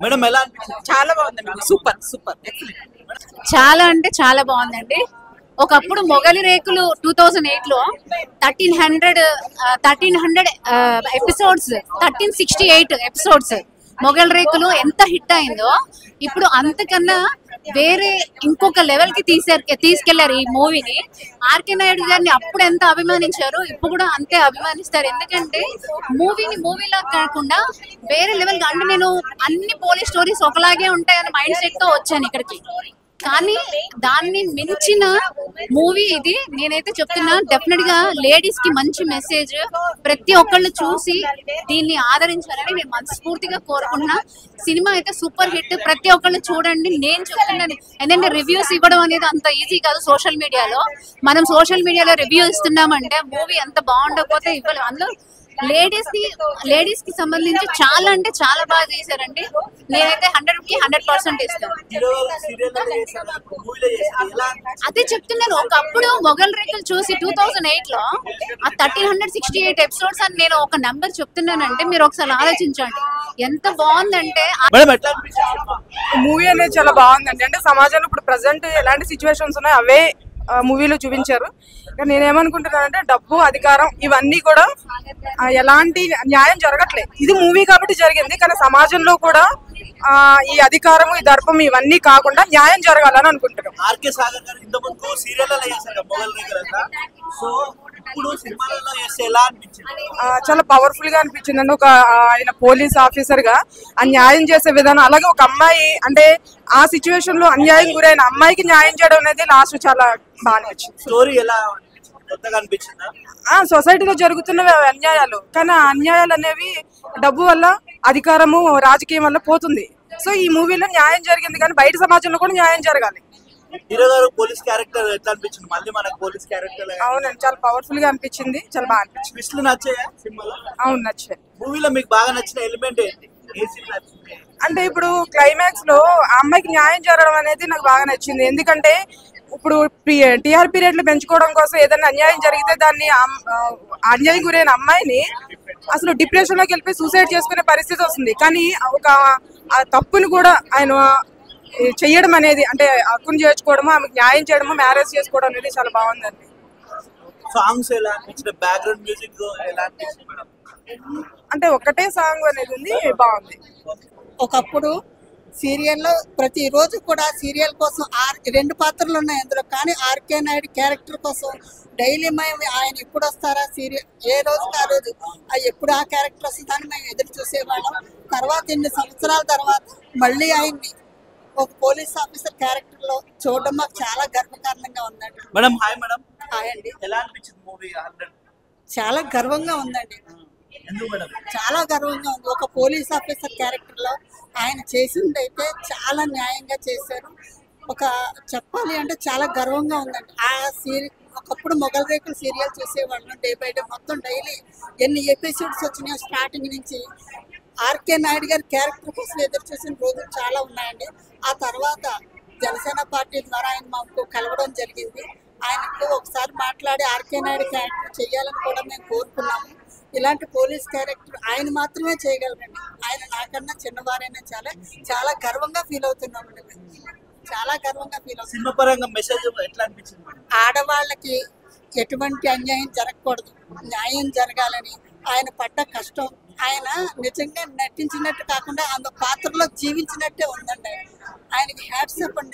Madam ఎలా అనిపించింది? చాలా బాగుందండి, సూపర్ సూపర్ ఎక్సలెంట్. చాలా అంటే చాలా బాగుందండి. ఒకప్పుడు మొగలి రేకులు 2008 లో 1300 ఎపిసోడ్స్, 1368 ఎపిసోడ్స్ మొగల్ రేకులు ఎంత హిట్ అయిందో, ఇప్పుడు అంతకన్నా వేరే ఇంకొక లెవెల్ కి తీసుకెళ్లారు ఈ మూవీని. ఆర్కే నాయుడు గారిని అప్పుడు ఎంత అభిమానించారు, ఇప్పుడు కూడా అంతే అభిమానిస్తారు. ఎందుకంటే మూవీని మూవీలా కాకుండా వేరే లెవెల్ గా, అంటే నేను అన్ని పోలీస్ స్టోరీస్ ఒకలాగే ఉంటాయని మైండ్ సెట్ తో వచ్చాను ఇక్కడికి. కానీ దాన్ని మించిన మూవీ ఇది. నేనైతే చెప్తున్నా, డెఫినెట్ గా లేడీస్ కి మంచి మెసేజ్, ప్రతి ఒక్కళ్ళు చూసి దీన్ని ఆదరించాలని నేను మనస్ఫూర్తిగా కోరుకుంటున్నా. సినిమా అయితే సూపర్ హిట్, ప్రతి ఒక్కళ్ళు చూడండి. నేను చెప్తున్నాను, ఎందుకంటే రివ్యూస్ ఇవ్వడం అనేది అంత ఈజీ కాదు సోషల్ మీడియాలో. మనం సోషల్ మీడియాలో రివ్యూ ఇస్తున్నామంటే మూవీ ఎంత బాగుండకపోతే ఇవ్వలేము. అందులో లేడీస్ కి సంబంధించి చాలా అంటే చాలా బాగా చేశారండి. నేనైతే 100% ఇస్తాను. అదే చెప్తున్నాను, ఒకప్పుడు మొగల్ రేకులు చూసి 2008 లో ఆ 1368 ఎపిసోడ్స్ అని నేను ఒక నెంబర్ చెప్తున్నానంటే మీరు ఒకసారి ఆలోచించండి ఎంత బాగుందంటే. మూవీ అనేది చాలా బాగుందండి. అంటే సమాజంలో ఇప్పుడు ప్రజెంట్ ఎలాంటి సిచ్యువేషన్స్ ఉన్నాయో అవే మూవీలో చూపించారు. నేనేమనుకుంటున్నానంటే డబ్బు, అధికారం ఇవన్నీ కూడా ఎలాంటి న్యాయం జరగట్లేదు. ఇది మూవీ కాబట్టి జరిగింది, కానీ సమాజంలో కూడా ఈ అధికారం, ఈ దర్పం ఇవన్నీ కాకుండా న్యాయం జరగాలని అనుకుంటున్నాం. ఆర్కే సాగర్ గారు ఇంతకుముందు సీరియల్లో చేశారు మొగల్ రేకులు. సో ఇప్పుడు సినిమాలలో చేస్తే ఎలా అనిపించింది? చాలా పవర్ఫుల్ గా అనిపించింది అండి. ఒక ఆయన పోలీస్ ఆఫీసర్ గా ఆ న్యాయం చేసే విధానం, అలాగే ఒక అమ్మాయి అంటే ఆ సిచ్యువేషన్ లో అన్యాయం గురైన అమ్మాయికి న్యాయం చేయడం అనేది లాస్ట్ చాలా బాగా అనిపించింది. స్టోరీ ఎలా కొత్తగా అనిపించిందా? సొసైటీలో జరుగుతున్నవి అన్యాయాలు, కానీ ఆ అన్యాయాలు అనేవి డబ్బు వల్ల, అధికారము, రాజకీయం వల్ల పోతుంది. సో ఈ మూవీలో న్యాయం జరిగింది, కానీ బయట సమాజంలో కూడా న్యాయం జరగాలి. హీరో గారు పోలీస్ క్యారెక్టర్ ఎట్లా అనిపించింది? మళ్ళీ మనకు పోలీస్ క్యారెక్టర్ అవునండి, చాలా పవర్ఫుల్ గా అనిపించింది, చాలా బాగా అనిపించింది. ట్విస్ట్లు నచ్చాయా సినిమాలో? అవును, నచ్చాయి. మూవీలో మీకు బాగా నచ్చిన ఎలిమెంట్ ఏంటి? ఏ సీన్ నచ్చింది? అంటే ఇప్పుడు క్లైమాక్స్ లో ఆ అమ్మాయికి న్యాయం జరగడం అనేది నాకు బాగా నచ్చింది. ఎందుకంటే ఇప్పుడు టీఆర్పీ రేట్లు పెంచుకోవడం కోసం ఏదైనా అన్యాయం జరిగితే దాన్ని అన్యాయం గురైన అమ్మాయిని అసలు డిప్రెషన్ లోకి వెళ్ళిపోయి సూసైడ్ చేసుకునే పరిస్థితి వస్తుంది. కానీ ఒక ఆ తప్పుని కూడా ఆయన చెయ్యడం అనేది, అంటే హక్కును చేర్చుకోవడము, ఆమెకు న్యాయం చేయడము, మ్యారేజ్ చేసుకోవడం అనేది చాలా బాగుందండి. సాంగ్స్ ఎలా అనిపించిన? బ్యాక్గ్రౌండ్ మ్యూజిక్ ఎలా అనిపించింది? అంటే ఒకటే సాంగ్ అనేది ఉంది, బాగుంది. ఒకప్పుడు సీరియల్లో ప్రతిరోజు కూడా సీరియల్ కోసం 2 పాత్రలు ఉన్నాయి అందులో. కానీ ఆర్కే నాయుడు క్యారెక్టర్ కోసం డైలీ మేము ఆయన ఎప్పుడు వస్తారా సీరియల్, ఏ రోజుకి ఆ రోజు ఎప్పుడు ఆ క్యారెక్టర్ వస్తుందని మేము ఎదురు చూసేవాళ్ళం. తర్వాత ఇన్ని సంవత్సరాల తర్వాత మళ్ళీ ఆయన్ని ఒక పోలీస్ ఆఫీసర్ క్యారెక్టర్ లో చూడడం మాకు చాలా గర్వకారణంగా ఉందండి. Madam hi. మేడం హాయ్ అండి. ఎలా అనిపించింది మూవీ? చాలా గర్వంగా ఉందండి, చాలా గర్వంగా ఉంది. ఒక పోలీస్ ఆఫీసర్ క్యారెక్టర్ లో ఆయన చేసిందైతే చాలా న్యాయంగా చేశారు. ఒక చెప్పాలి అంటే చాలా గర్వంగా ఉందండి. ఆ ఒకప్పుడు మొగల్ రేకులు సీరియల్ చూసేవాళ్ళం, డే బై డే మొత్తం డైలీ ఎన్ని ఎపిసోడ్స్ వచ్చినాయో స్టార్టింగ్ నుంచి. ఆర్కే నాయుడు గారి క్యారెక్టర్ కోసం ఎదురు చూసిన రోజులు చాలా ఉన్నాయండి. ఆ తర్వాత జనసేన పార్టీ ద్వారా ఆయన మాకు కలవడం జరిగింది. ఆయనకు ఒకసారి మాట్లాడి ఆర్కే నాయుడు క్యారెక్టర్ చేయాలని కూడా మేము కోరుకున్నాము. ఇలాంటి పోలీస్ క్యారెక్టర్ ఆయన మాత్రమే చేయగలరండి. ఆయన నాకన్నా చిన్నవారైనా చాలా చాలా గర్వంగా ఫీల్ అవుతున్నామండి. చాలా గర్వంగా ఫీల్ అవుతున్నాం. ఆడవాళ్ళకి ఎటువంటి అన్యాయం జరగకూడదు, న్యాయం జరగాలని ఆయన పడ్డ కష్టం, ఆయన నిజంగా నటించినట్టు కాకుండా ఆ పాత్రలో జీవించినట్టే ఉందండి. ఆయనకి హ్యాట్స్ అప్ అండి.